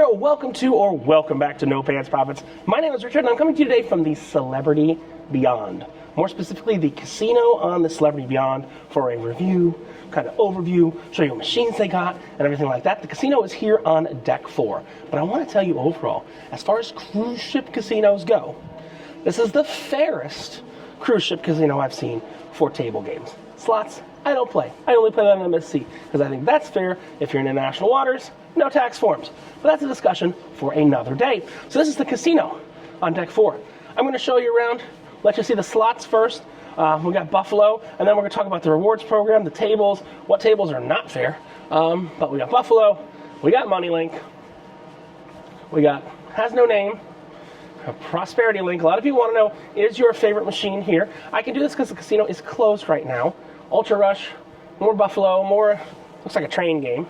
there, welcome back to No Pants Profits. My name is Richard and I'm coming to you today from the Celebrity Beyond. More specifically, the casino on the Celebrity Beyond for a review, kind of overview, show you what machines they got and everything like that. The casino is here on deck 4. But I want to tell you overall, as far as cruise ship casinos go, this is the fairest cruise ship casino I've seen for table games. Slots, I don't play. I only play that on MSC because I think that's fair if you're in international waters, no tax forms. But that's a discussion for another day. So this is the casino on deck 4. I'm going to show you around, let you see the slots first. We got Buffalo, and then we're going to talk about the rewards program, the tables, what tables are not fair. But we got Buffalo, we got MoneyLink, we got Has No Name, Prosperity Link. A lot of you want to know, is your favorite machine here? I can do this because the casino is closed right now. Ultra Rush, more Buffalo, more, looks like a train game.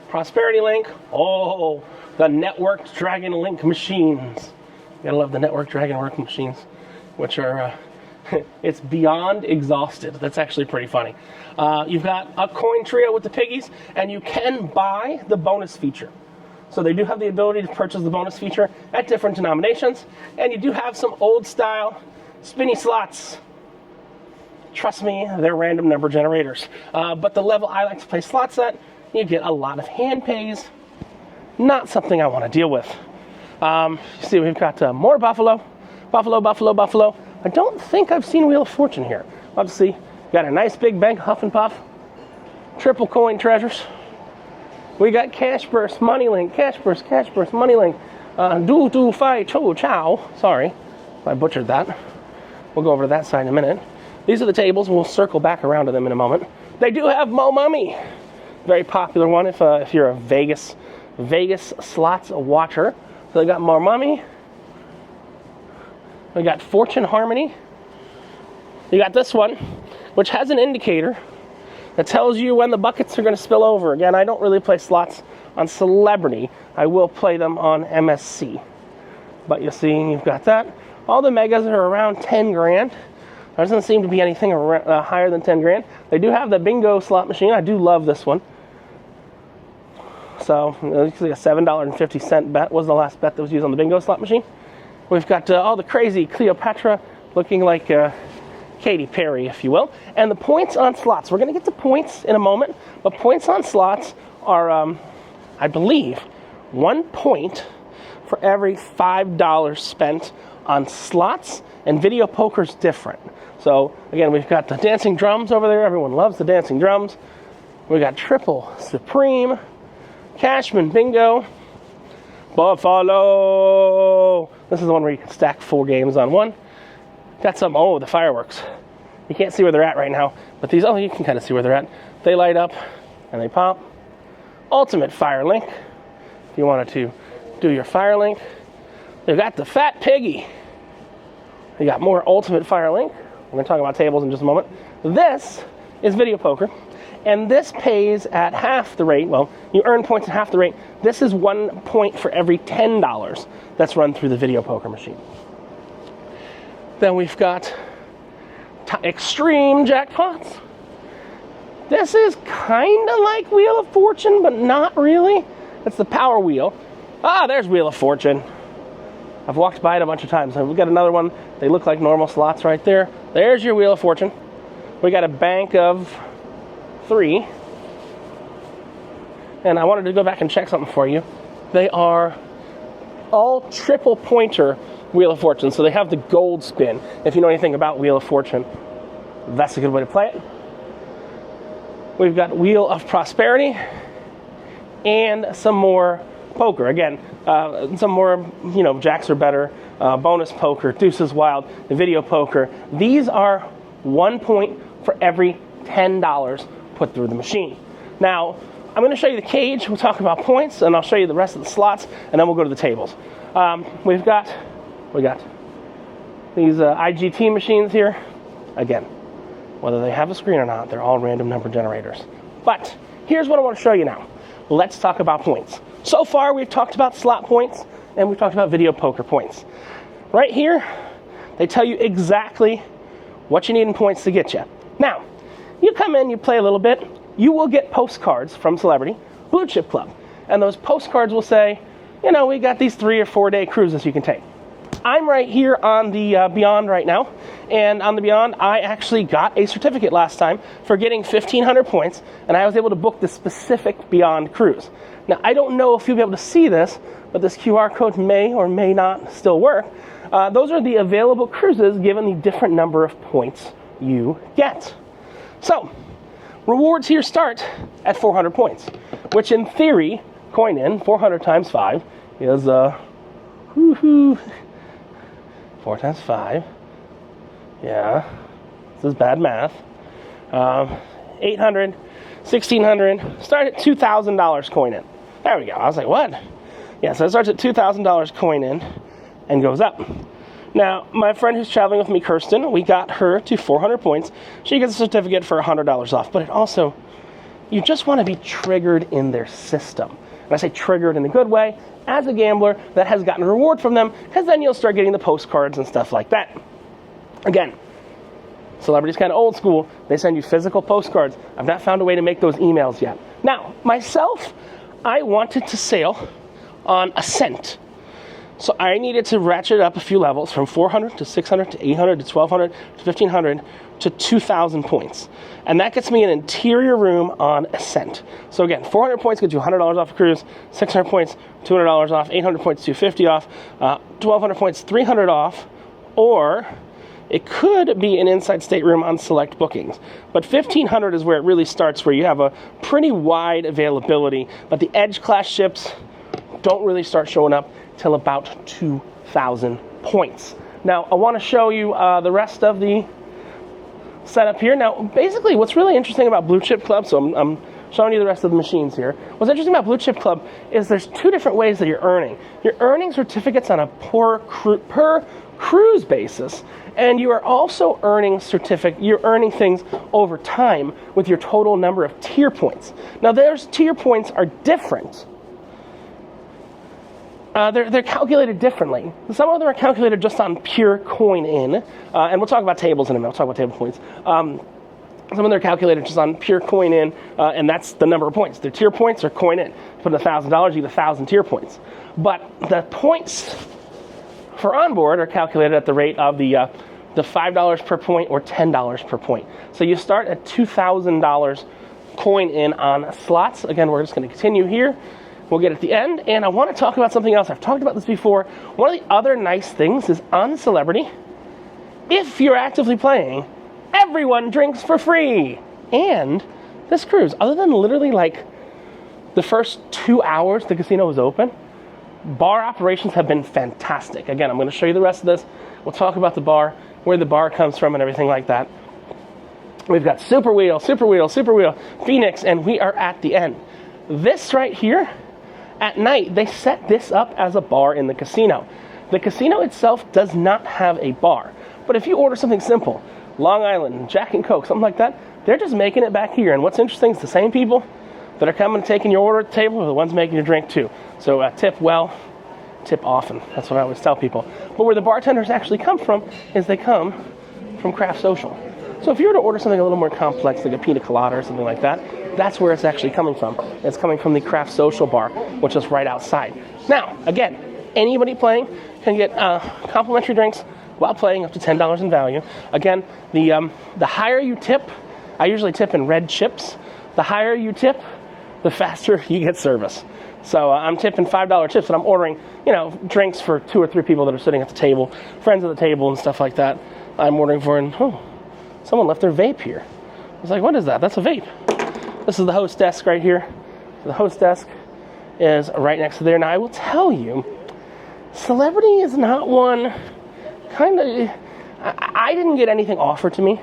Prosperity Link, oh, the networked Dragon Link machines. You gotta love the networked Dragon Link machines, which are, it's beyond exhausted. That's actually pretty funny. You've got a coin trio with the piggies, and you can buy the bonus feature. So they do have the ability to purchase the bonus feature at different denominations, and you do have some old style spinny slots. Trust me, they're random number generators. But the level I like to play slots at, you get a lot of hand pays. Not something I want to deal with. You see, we've got more Buffalo. Buffalo. I don't think I've seen Wheel of Fortune here. Obviously, got a nice big bank, Huff and Puff. Triple coin treasures. We got Cash Burst, MoneyLink, Cash Burst, MoneyLink. Do, Fi, Cho, Chow. Sorry if I butchered that. We'll go over to that side in a minute. These are the tables, and we'll circle back around to them in a moment. They do have Mo Mummy. Very popular one if you're a Vegas slots watcher. So they got Mo Mummy. We got Fortune Harmony. You got this one, which has an indicator that tells you when the buckets are going to spill over. Again, I don't really play slots on Celebrity. I will play them on MSC. But you see, you've got that. All the megas are around 10 grand. There doesn't seem to be anything higher than 10 grand. They do have the bingo slot machine. I do love this one. So, it's like a $7.50 bet was the last bet that was used on the bingo slot machine. We've got all the crazy Cleopatra looking like Katy Perry, if you will. And the points on slots. We're going to get to points in a moment. But points on slots are, I believe, 1 point for every $5 spent on slots. And video poker's different. So, again, we've got the dancing drums over there. Everyone loves the dancing drums. We got Triple Supreme, Cashman Bingo, Buffalo. This is the one where you can stack 4 games on one. Got some, the fireworks. You can't see where they're at right now, but these, you can kind of see where they're at. They light up and they pop. Ultimate Fire Link, if you wanted to do your Fire Link. They've got the Fat Piggy. You got more Ultimate Fire Link. We're going to talk about tables in just a moment. This is video poker, and this pays at half the rate. Well, you earn points at half the rate. This is 1 point for every $10 that's run through the video poker machine. Then we've got Extreme Jackpots. This is kind of like Wheel of Fortune, but not really. It's the Power Wheel. There's Wheel of Fortune. I've walked by it a bunch of times. We've got another one. They look like normal slots right there. There's your Wheel of Fortune. We got a bank of 3. And I wanted to go back and check something for you. They are all triple pointer Wheel of Fortune. So they have the gold spin. If you know anything about Wheel of Fortune, that's a good way to play it. We've got Wheel of Prosperity and some more poker. Again, some more, jacks are better, bonus poker, deuces wild, video poker. These are 1 point for every $10 put through the machine. Now, I'm going to show you the cage. We'll talk about points, and I'll show you the rest of the slots, and then we'll go to the tables. We got these IGT machines here. Again, whether they have a screen or not, they're all random number generators. But here's what I want to show you now. Let's talk about points. So far, we've talked about slot points, and we've talked about video poker points. Right here, they tell you exactly what you need in points to get you. Now, you come in, you play a little bit, you will get postcards from Celebrity, Blue Chip Club. And those postcards will say, you know, we got these 3 or 4 day cruises you can take. I'm right here on the Beyond right now, and on the Beyond, I actually got a certificate last time for getting 1,500 points, and I was able to book the specific Beyond cruise. Now, I don't know if you'll be able to see this, but this QR code may or may not still work. Those are the available cruises given the different number of points you get. So, rewards here start at 400 points, which in theory, coin in, 400 times 5 is, 4 times 5, yeah, this is bad math, 800, 1,600, start at $2,000 coin in. There we go. I was like, what? Yeah, so it starts at $2,000 coin in and goes up. Now, my friend who's traveling with me, Kirsten, we got her to 400 points. She gets a certificate for $100 off, but it also, you just want to be triggered in their system. And I say triggered in a good way, as a gambler that has gotten a reward from them, because then you'll start getting the postcards and stuff like that. Again, Celebrity's kind of old school. They send you physical postcards. I've not found a way to make those emails yet. Now, myself, I wanted to sail on Ascent. So I needed to ratchet up a few levels from 400 to 600 to 800 to 1,200 to 1,500 to 2,000 points. And that gets me an interior room on Ascent. So again, 400 points gets you $100 off a cruise, 600 points, $200 off, 800 points, $250 off, 1,200 points, $300 off, or it could be an inside stateroom on select bookings. But 1,500 is where it really starts, where you have a pretty wide availability, but the Edge class ships don't really start showing up till about 2,000 points. Now, I want to show you the rest of the setup here. Now, basically, what's really interesting about Blue Chip Club, so I'm showing you the rest of the machines here. What's interesting about Blue Chip Club is there's 2 different ways that you're earning. You're earning certificates on a per cruise basis, and you are also earning you're earning things over time with your total number of tier points. Now, those tier points are different. They're calculated differently. Some of them are calculated just on pure coin in, and we'll talk about tables in a minute. We'll talk about table points. Some of them are calculated just on pure coin in, and that's the number of points. The tier points are coin in. You put in $1,000, you get 1,000 tier points. But the points for onboard are calculated at the rate of the $5 per point or $10 per point. So you start at $2,000 coin in on slots. Again, we're just going to continue here. We'll get at the end, and I want to talk about something else. I've talked about this before. One of the other nice things is on Celebrity, if you're actively playing, everyone drinks for free. And this cruise, other than literally like the first 2 hours the casino was open, bar operations have been fantastic. Again, I'm going to show you the rest of this. We'll talk about the bar, where the bar comes from, and everything like that. We've got Super Wheel, Phoenix, and we are at the end. This right here, at night, they set this up as a bar in the casino. The casino itself does not have a bar. But if you order something simple, Long Island, Jack and Coke, something like that, they're just making it back here. And what's interesting is the same people that are coming and taking your order at the table are the ones making your drink too. So tip well, tip often. That's what I always tell people. But where the bartenders actually come from is they come from Craft Social. So if you were to order something a little more complex, like a pina colada or something like that, that's where it's actually coming from. It's coming from the Craft Social bar, which is right outside. Now, again, anybody playing can get complimentary drinks while playing, up to $10 in value. Again, the higher you tip, I usually tip in red chips. The higher you tip, the faster you get service. So I'm tipping $5 tips, and I'm ordering, drinks for 2 or 3 people that are sitting at the table, friends at the table and stuff like that. I'm ordering for, and someone left their vape here. I was like, what is that? That's a vape. This is the host desk right here. The host desk is right next to there. Now, I will tell you, Celebrity is not one I didn't get anything offered to me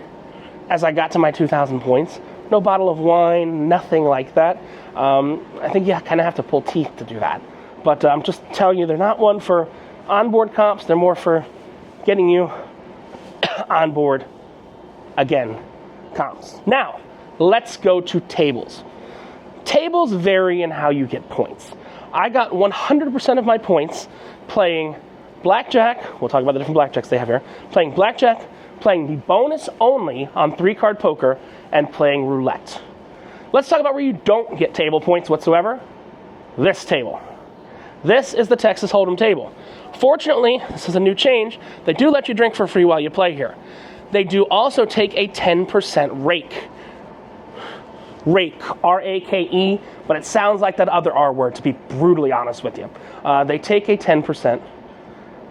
as I got to my 2,000 points. No bottle of wine, nothing like that. I think you kind of have to pull teeth to do that. But I'm just telling you, they're not one for onboard comps. They're more for getting you onboard, again, comps. Now, let's go to tables. Tables vary in how you get points. I got 100% of my points playing Blackjack. We'll talk about the different Blackjacks they have here. Playing Blackjack, playing the bonus only on 3-card poker, and playing Roulette. Let's talk about where you don't get table points whatsoever. This table. This is the Texas Hold'em table. Fortunately, this is a new change. They do let you drink for free while you play here. They do also take a 10% rake. Rake, R-A-K-E, but it sounds like that other R word, to be brutally honest with you. They take a 10%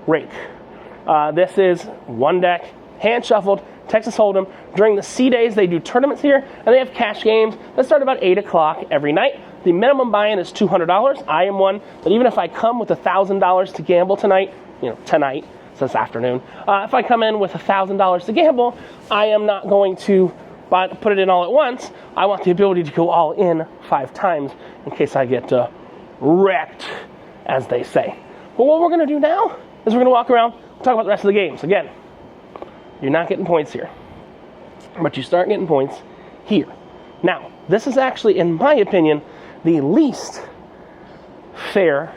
rake. This is one deck, hand shuffled, Texas Hold'em. During the C days, they do tournaments here, and they have cash games that start about 8 o'clock every night. The minimum buy-in is $200. I am one that even if I come with $1,000 to gamble tonight, tonight, so this afternoon, if I come in with $1,000 to gamble, I am not going to put it in all at once. I want the ability to go all in 5 times in case I get wrecked, as they say. But what we're going to do now is we're going to walk around and talk about the rest of the games. Again, you're not getting points here, but you start getting points here. Now, this is actually, in my opinion, the least fair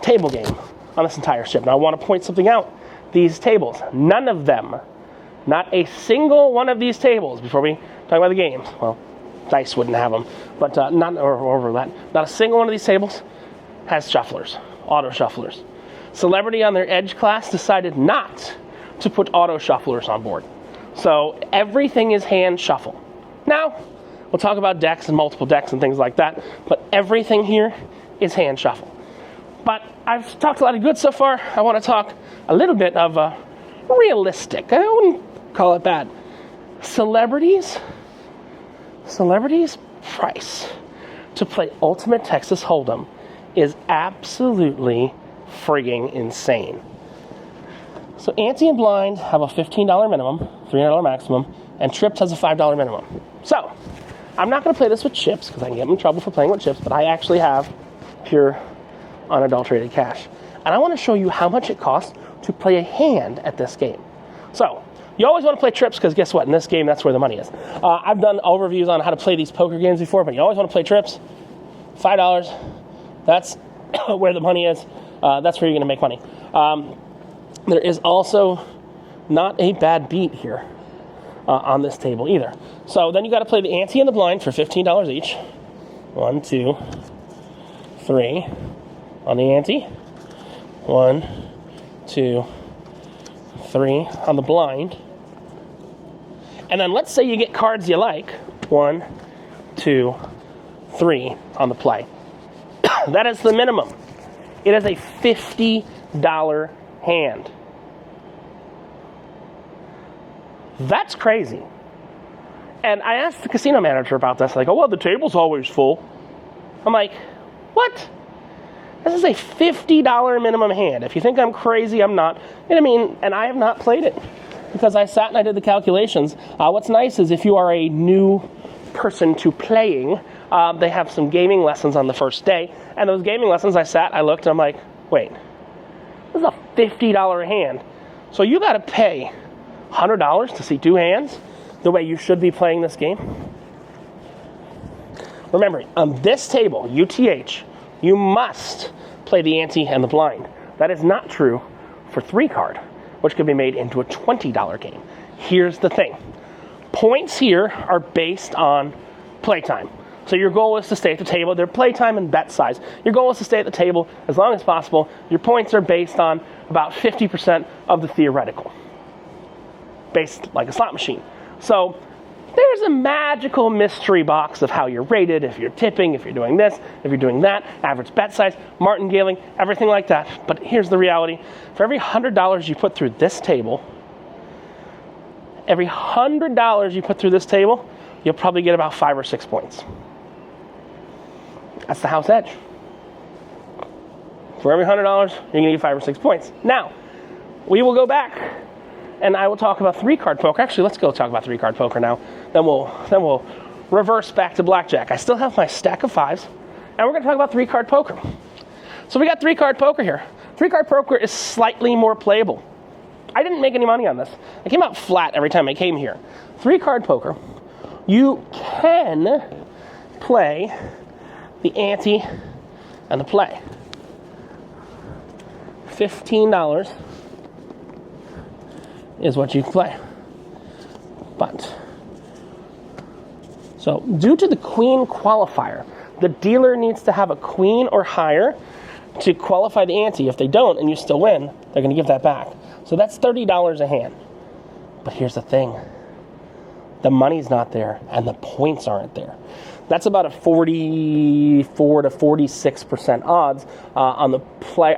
table game on this entire ship. Now, I want to point something out. These tables, none of them, not a single one of these tables, before we talk about the games, well, dice wouldn't have them, but or roulette, not a single one of these tables has shufflers, auto shufflers. Celebrity on their Edge class decided not to put auto shufflers on board. So everything is hand shuffle. Now, we'll talk about decks and multiple decks and things like that, but everything here is hand shuffle. But I've talked a lot of good so far. I want to talk a little bit of realistic. I wouldn't call it bad. Celebrities' price to play Ultimate Texas Hold'em is absolutely frigging insane. So ante and blind have a $15 minimum, $300 maximum, and trips has a $5 minimum. So I'm not going to play this with chips because I can get in trouble for playing with chips, but I actually have pure unadulterated cash. And I want to show you how much it costs to play a hand at this game. So you always want to play trips because guess what? In this game, that's where the money is. I've done overviews on how to play these poker games before, but you always want to play trips. $5, that's where the money is. That's where you're going to make money. There is also not a bad beat here on this table either. So then you got to play the ante and the blind for $15 each. 1, 2, 3 on the ante. 1, 2, 3 on the blind. And then let's say you get cards you like. 1, 2, 3 on the play. That is the minimum. It is a $50 hand. That's crazy. And I asked the casino manager about this. Like, oh, well, the table's always full. I'm like, what? This is a $50 minimum hand. If you think I'm crazy, I'm not. And I have not played it because I sat and I did the calculations. What's nice is if you are a new person to playing, they have some gaming lessons on the first day. And those gaming lessons, I looked, and I'm like, wait, this is a $50 hand. So you got to pay $100 to see 2 hands the way you should be playing this game. Remember, on this table, UTH, you must play the ante and the blind. That is not true for 3-card, which can be made into a $20 game. Here's the thing. Points here are based on playtime. So your goal is to stay at the table. They're playtime and bet size. Your goal is to stay at the table as long as possible. Your points are based on about 50% of the theoretical, based like a slot machine. So there's a magical mystery box of how you're rated, if you're tipping, if you're doing this, if you're doing that, average bet size, martingaling, everything like that. But here's the reality. For every $100 you put through this table, you'll probably get about 5 or 6 points. That's the house edge. For every $100, you're going to get 5 or 6 points. Now, we will go back and I will talk about 3-card poker. Actually, let's go talk about 3-card poker now. Then we'll reverse back to blackjack. I still have my stack of 5s, and we're going to talk about 3-card poker. So we got 3-card poker here. 3-card poker is slightly more playable. I didn't make any money on this. I came out flat every time I came here. 3-card poker, you can play the ante and the play. $15 is what you can play. But, so due to the queen qualifier, the dealer needs to have a queen or higher to qualify the ante. If they don't and you still win, they're going to give that back. So that's $30 a hand. But here's the thing. The money's not there, and the points aren't there. That's about a 44 to 46% odds on the player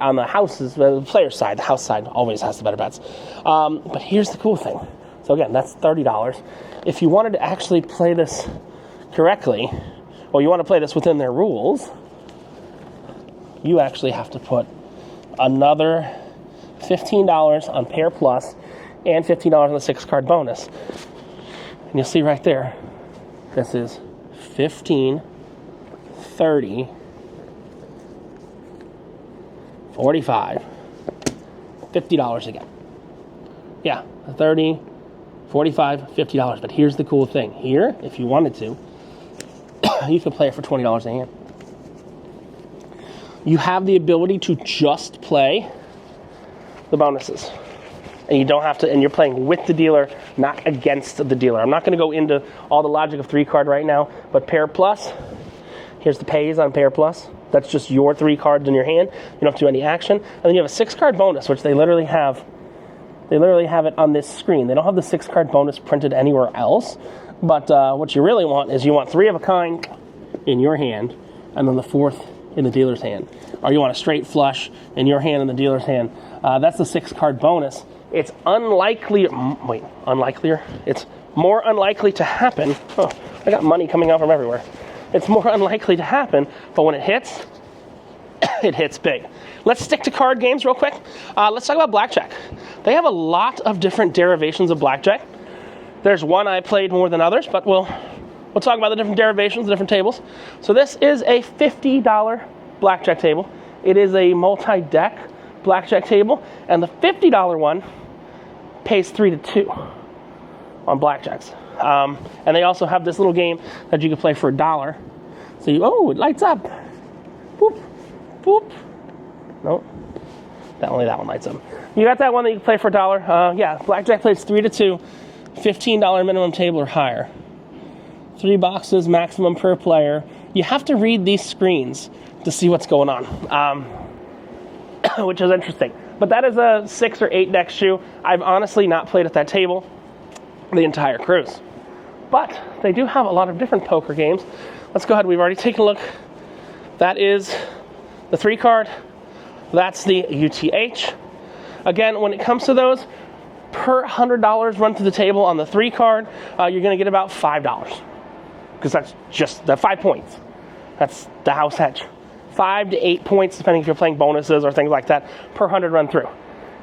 side. The house side always has the better bets. But here's the cool thing. So again, that's $30. If you wanted to actually play this correctly, or you want to play this within their rules, you actually have to put another $15 on Pair Plus and $15 on the 6-card bonus. And you'll see right there, this is 15, 30, 45, $50 again. Yeah, 30, 45, $50. But here's the cool thing. Here, if you wanted to, you could play it for $20 a hand. You have the ability to just play the bonuses. And you don't have to, and you're playing with the dealer, not against the dealer. I'm not going to go into all the logic of 3-card right now, but Pair Plus, here's the pays on Pair Plus. That's just your 3 cards in your hand. You don't have to do any action. And then you have a 6-card bonus, which they literally have it on this screen. They don't have the 6-card bonus printed anywhere else. But what you really want is you want 3 of a kind in your hand, and then the 4th in the dealer's hand. Or you want a straight flush in your hand and the dealer's hand. That's the 6-card bonus. It's unlikelier. It's more unlikely to happen. Oh, I got money coming out from everywhere. It's more unlikely to happen, but when it hits, it hits big. Let's stick to card games real quick. Let's talk about Blackjack. They have a lot of different derivations of Blackjack. There's one I played more than others, but we'll talk about the different derivations, the different tables. So this is a $50 Blackjack table. It is a multi-deck Blackjack table, and the $50 one pays 3 to 2 on Blackjacks. And they also have this little game that you can play for $1. So it lights up. Boop, boop. Nope. Only that one lights up. You got that one that you can play for $1. Yeah, Blackjack plays 3 to 2, $15 minimum table or higher. 3 boxes maximum per player. You have to read these screens to see what's going on, which is interesting. But that is a 6 or 8 deck shoe. I've honestly not played at that table the entire cruise. But they do have a lot of different poker games. Let's go ahead. We've already taken a look. That is the 3-card. That's the UTH. Again, when it comes to those, per $100 run through the table on the 3-card, you're going to get about $5. Because that's just the 5 points. That's the house hedge. 5 to 8 points, depending if you're playing bonuses or things like that, per 100 run through.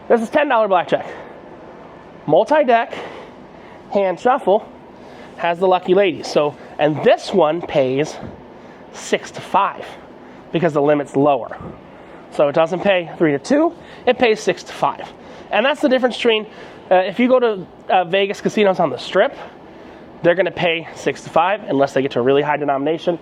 This is $10 Blackjack. Multi-deck, hand shuffle, has the lucky ladies. And this one pays 6 to 5 because the limit's lower. So it doesn't pay 3 to 2, it pays 6 to 5. And that's the difference between, if you go to Vegas casinos on the Strip, they're going to pay 6 to 5 unless they get to a really high denomination.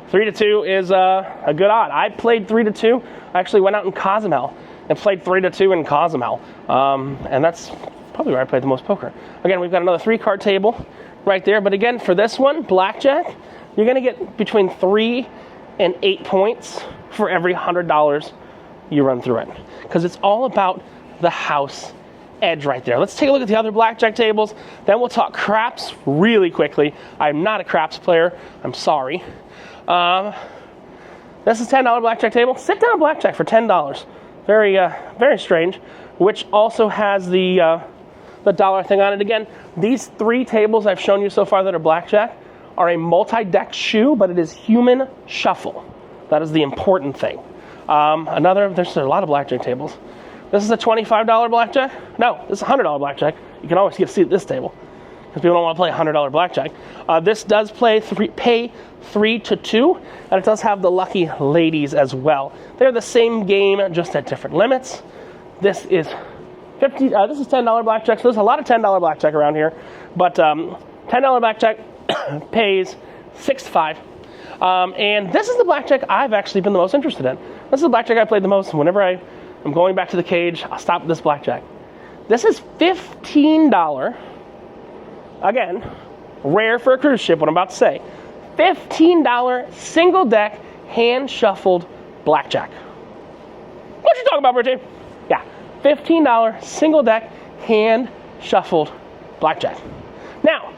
3 to 2 is a good odd. I played 3 to 2. I actually went out in Cozumel and played 3 to 2 in Cozumel. And that's probably where I played the most poker. Again, we've got another 3-card table right there. But again, for this one, Blackjack, you're going to get between 3 and 8 points for every $100 you run through it. Because it's all about the house edge right there. Let's take a look at the other Blackjack tables. Then we'll talk craps really quickly. I'm not a craps player. I'm sorry. This is $10 Blackjack table. Sit down Blackjack for $10. Very, very strange. Which also has the dollar thing on it. Again, these 3 tables I've shown you so far that are Blackjack are a multi-deck shoe, but it is human shuffle. That is the important thing. There's a lot of Blackjack tables. This is a $25 Blackjack. No, this is a $100 Blackjack. You can always get a seat at this table because people don't want to play $100 Blackjack. This does pay 3 to 2, and it does have the lucky ladies as well. They're the same game, just at different limits. This is This is $10 Blackjack. So there's a lot of $10 Blackjack around here, but $10 Blackjack pays 6 to 5. And this is the Blackjack I've actually been the most interested in. This is the Blackjack I played the most. Whenever I'm going back to the cage, I'll stop at this Blackjack. This is $15. Again, rare for a cruise ship, what I'm about to say. $15 single deck hand shuffled Blackjack. What you talking about, Richie? Yeah, $15 single deck hand shuffled blackjack. Now,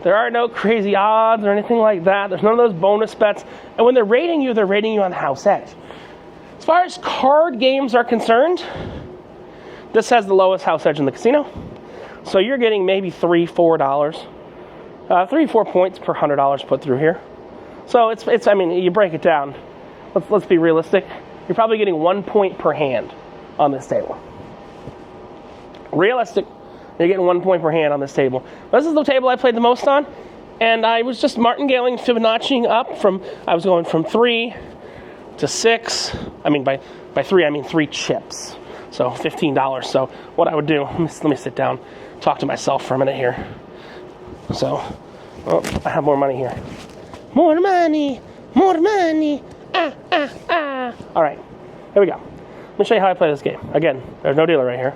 there are no crazy odds or anything like that. There's none of those bonus bets. And when they're rating you on the house edge. As far as card games are concerned, this has the lowest house edge in the casino. So you're getting maybe $3, $4, 3, 4 points per $100 put through here. So it's. I mean, you break it down. Let's be realistic. You're probably getting 1 point per hand on this table. Realistic. You're getting 1 point per hand on this table. This is the table I played the most on, and I was just martingaling, Fibonacciing up from. I was going from 3 to 6. I mean, by 3, I mean 3 chips. So $15. So what I would do, let me sit down, talk to myself for a minute here. So, I have more money here. More money, more money. All right, here we go. Let me show you how I play this game. Again, there's no dealer right here.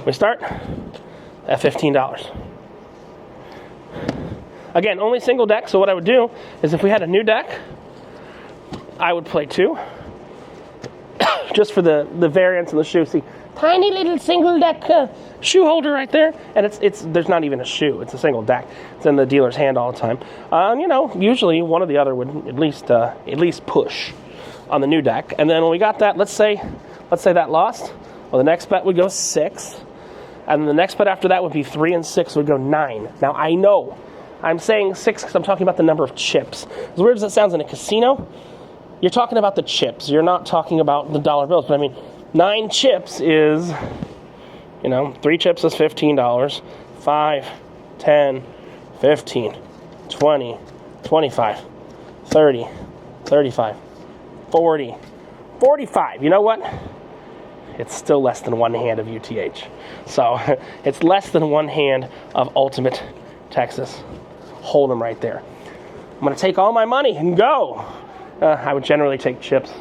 We start at $15. Again, only single deck, so what I would do is if we had a new deck, I would play 2. Just for the variance in the shoe. See, tiny little single deck shoe holder right there, and it's there's not even a shoe. It's a single deck. It's in the dealer's hand all the time. Usually one or the other would at least push on the new deck. And then when we got that, let's say that lost. Well, the next bet would go 6, and the next bet after that would be 3, and 6 would go 9. Now I know I'm saying 6 because I'm talking about the number of chips. As weird as it sounds in a casino, you're talking about the chips. You're not talking about the dollar bills. But I mean, 9 chips is, 3 chips is $15. 5, 10, 15, 20, 25, 30, 35, 40, 45. You know what? It's still less than 1 hand of UTH. So it's less than 1 hand of Ultimate Texas Hold'em right there. I'm going to take all my money and go. I would generally take chips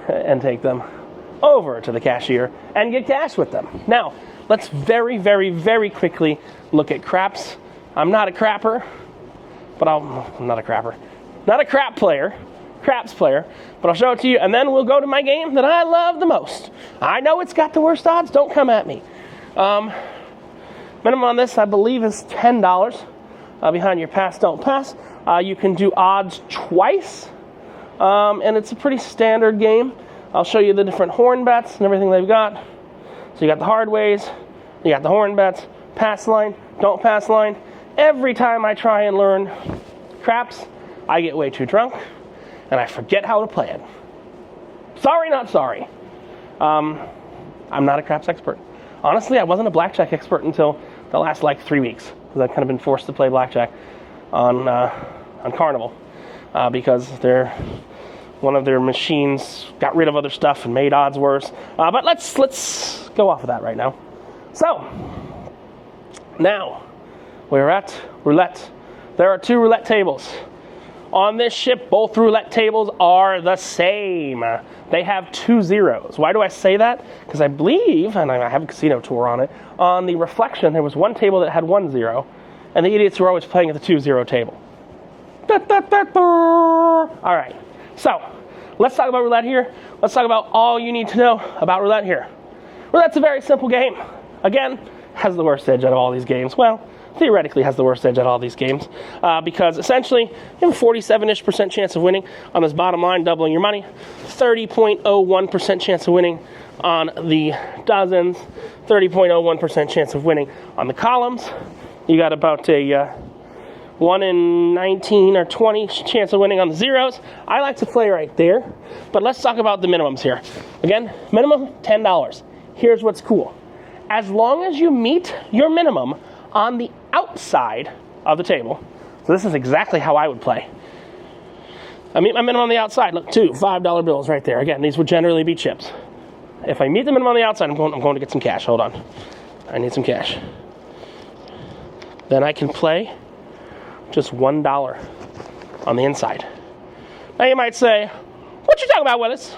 and take them over to the cashier and get cash with them. Now, let's very, very, very quickly look at craps. I'm not a crapper, but I'm not a crapper. Not a craps player, but I'll show it to you, and then we'll go to my game that I love the most. I know it's got the worst odds. Don't come at me. Minimum on this, I believe, is $10. Behind your pass, don't pass. You can do odds twice. And it's a pretty standard game. I'll show you the different horn bets and everything they've got. So you got the hard ways, you got the horn bets, pass line, don't pass line. Every time I try and learn craps, I get way too drunk and I forget how to play it. Sorry, not sorry. I'm not a craps expert. Honestly, I wasn't a blackjack expert until the last 3 weeks, because I've kind of been forced to play blackjack on Carnival because one of their machines got rid of other stuff and made odds worse. But let's go off of that right now. So, now we're at roulette. There are 2 roulette tables. On this ship, both roulette tables are the same. They have 2 zeros. Why do I say that? Because I believe, and I have a casino tour on it, on the Reflection, there was one table that had 1 0, and the idiots were always playing at the 2-0 table. All right. So, let's talk about roulette here. Let's talk about all you need to know about roulette here. Roulette's a very simple game. Again, has the worst edge out of all these games. Well, theoretically has the worst edge out of all these games because essentially you have a 47-ish% chance of winning on this bottom line, doubling your money, 30.01% chance of winning on the dozens, 30.01% chance of winning on the columns. You got about a 1 in 19 or 20 chance of winning on the zeros. I like to play right there, but let's talk about the minimums here. Again, minimum $10. Here's what's cool. As long as you meet your minimum on the outside of the table, so this is exactly how I would play. I meet my minimum on the outside. Look, 2 $5 bills right there. Again, these would generally be chips. If I meet the minimum on the outside, I'm going to get some cash. Hold on. I need some cash. Then I can play just $1 on the inside. Now you might say, what you talking about, Willis?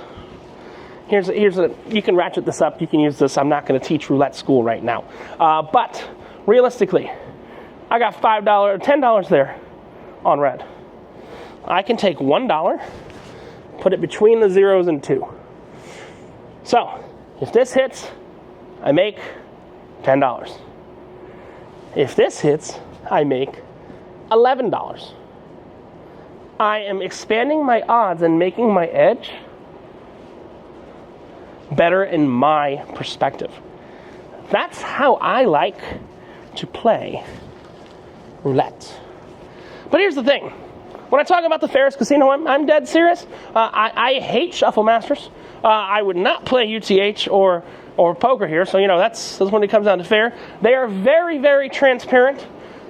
You can ratchet this up. You can use this. I'm not going to teach roulette school right now. But realistically, I got $10 there on red. I can take $1, put it between the zeros and 2. So, if this hits, I make $10. If this hits, I make $11. I am expanding my odds and making my edge better in my perspective. That's how I like to play roulette. But here's the thing. When I talk about the fairest casino, I'm dead serious. I hate shuffle masters. I would not play UTH or poker here, so that's when it comes down to fair. They are very, very transparent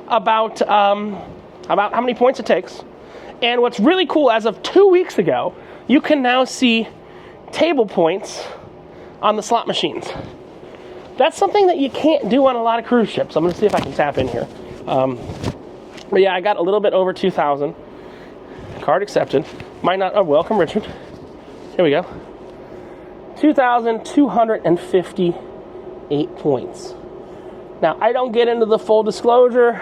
about how many points it takes. And what's really cool, as of 2 weeks ago, you can now see table points on the slot machines. That's something that you can't do on a lot of cruise ships. I'm going to see if I can tap in here. But yeah, I got a little bit over 2,000. Card accepted. Might not. Oh, welcome, Richard. Here we go. 2,258 points. Now, I don't get into the full disclosure.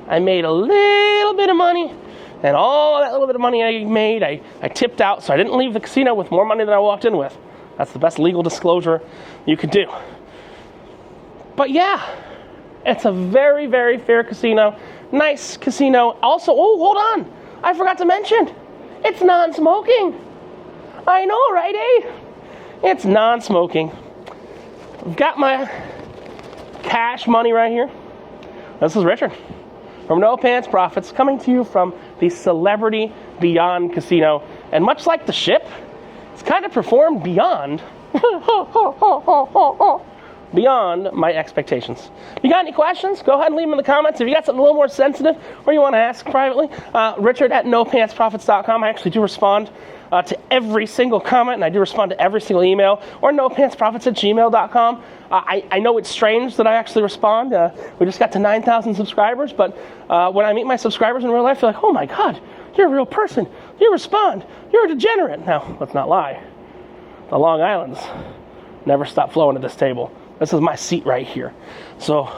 I made a little bit of money, and all that little bit of money I made, I tipped out, so I didn't leave the casino with more money than I walked in with. That's the best legal disclosure you could do. But yeah, it's a very, very fair casino. Nice casino. Also, oh, hold on. I forgot to mention, it's non-smoking. I know, right, eh? It's non-smoking. I've got my cash money right here. This is Richard from No Pants Profits, coming to you from the Celebrity Beyond Casino. And much like the ship, it's kind of performed beyond my expectations. If you got any questions, go ahead and leave them in the comments. If you got something a little more sensitive or you want to ask privately, Richard at NoPantsProfits.com. I actually do respond to every single comment, and I do respond to every single email, or NoPantsProfits@gmail.com. I know it's strange that I actually respond. We just got to 9,000 subscribers, but when I meet my subscribers in real life, they're like, oh my God, you're a real person. You respond. You're a degenerate. Now, let's not lie. The Long Island's never stop flowing at this table. This is my seat right here. So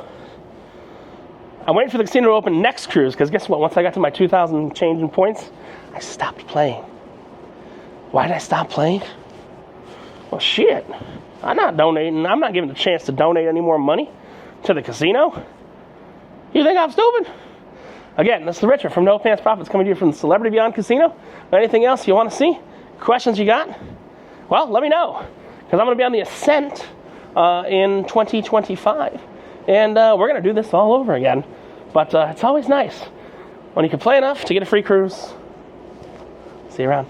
I'm waiting for the casino to open next cruise, because guess what? Once I got to my 2,000 change in points, I stopped playing. Why did I stop playing? Well, shit. I'm not donating. I'm not giving a chance to donate any more money to the casino. You think I'm stupid? Again, this is Richard from No Pants Profits, coming to you from the Celebrity Beyond Casino. Anything else you want to see? Questions you got? Well, let me know, because I'm going to be on the Ascent in 2025. And we're going to do this all over again. But it's always nice when you can play enough to get a free cruise. See you around.